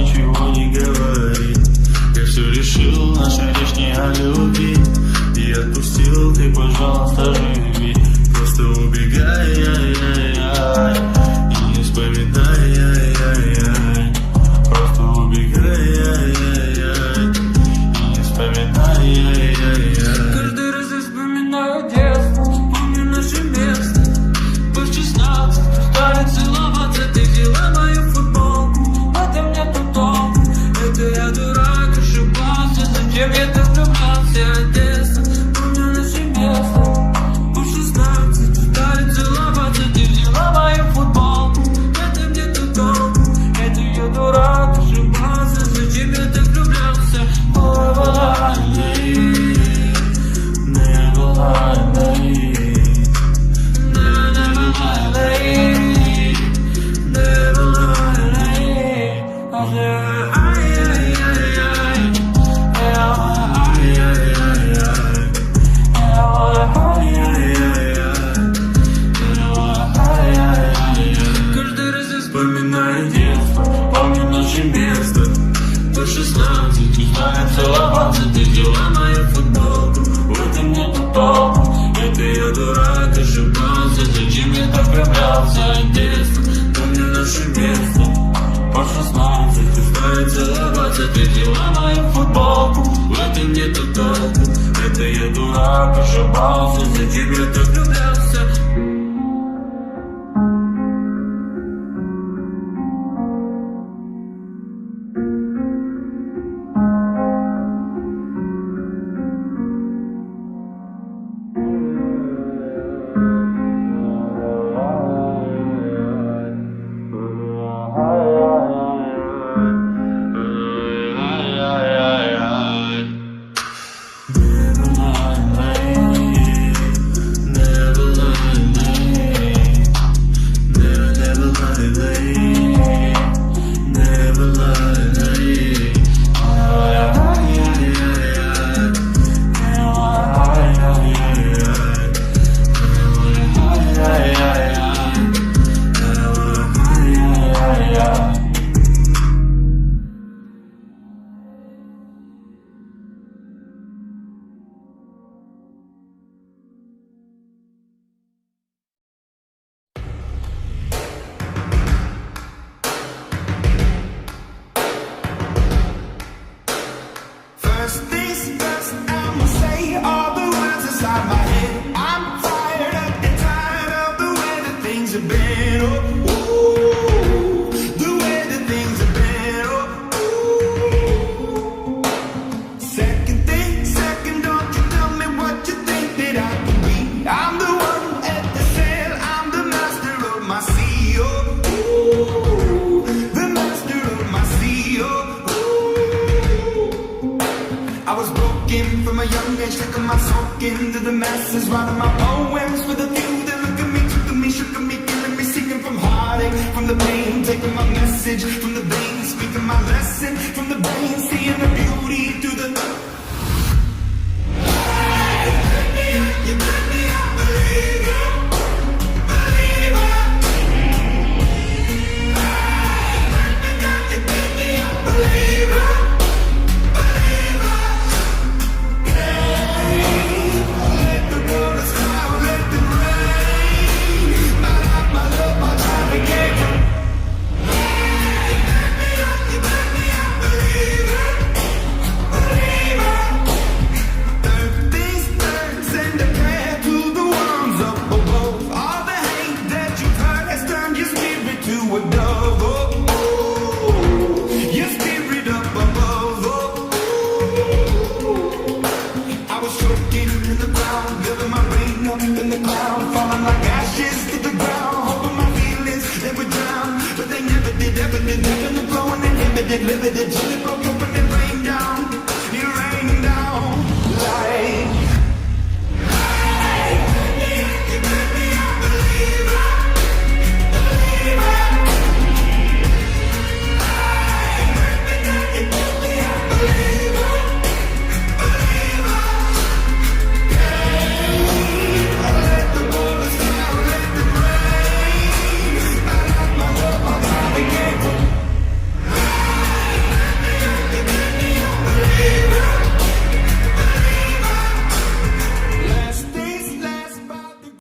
ничего не говори. Я все решил, наша речь не о любви. И отпустил, ты, пожалуйста, живи. Просто убегай, ай-яй-яй, и не вспоминай, ай-яй-яй. Просто убегай, ай-яй-яй, и не вспоминай, ай-яй-яй. Каждый раз я вспоминаю детство, помню наше место. По 16 стали целоваться, ты взяла мою футболку. В этом нету толку, это я дурак, ошибался. Зачем я так влюблялся, Одесса? Помню наше место. По 16 стали целоваться, ты взяла мою футболку. В этом нету толку, это я дурак, ошибался. Зачем я так влюблялся? Вспоминаю детство, помню наше место. По 16 устали целоваться, ты взяла мою футболку. В этом нету толку, это я дурак, ошибался. Зачем я так влюблялся, детство? Помню наше место. По 16 устали целоваться, ты взяла мою футболку. В этом нету толку, это я дурак, ошибался. Зачем я так влюблялся? First things first, I'ma say all the words inside my head. I'm fired up and tired of the way that things have been. Oh, ooh, the way that things have been. Oh, ooh. Second thing, second, don't you tell me what you think that I can be. I'm the one at the sail, I'm the master of my sea. Oh, ooh, the master of my sea. Oh, I was broken from a young age, taking my soak into the masses, writing my poems for the few that look at me, took at me, shook at me, killing me, singing from heartache, from the pain, taking my message from the veins, speaking my lesson from the brain, seeing the beauty through the. You make me a believer, believer. You make me a believer. In the cloud, falling like ashes to the ground, hoping my feelings they would drown, but they never did, ever did, nothing to blow and inhibited, limited, till it broke open and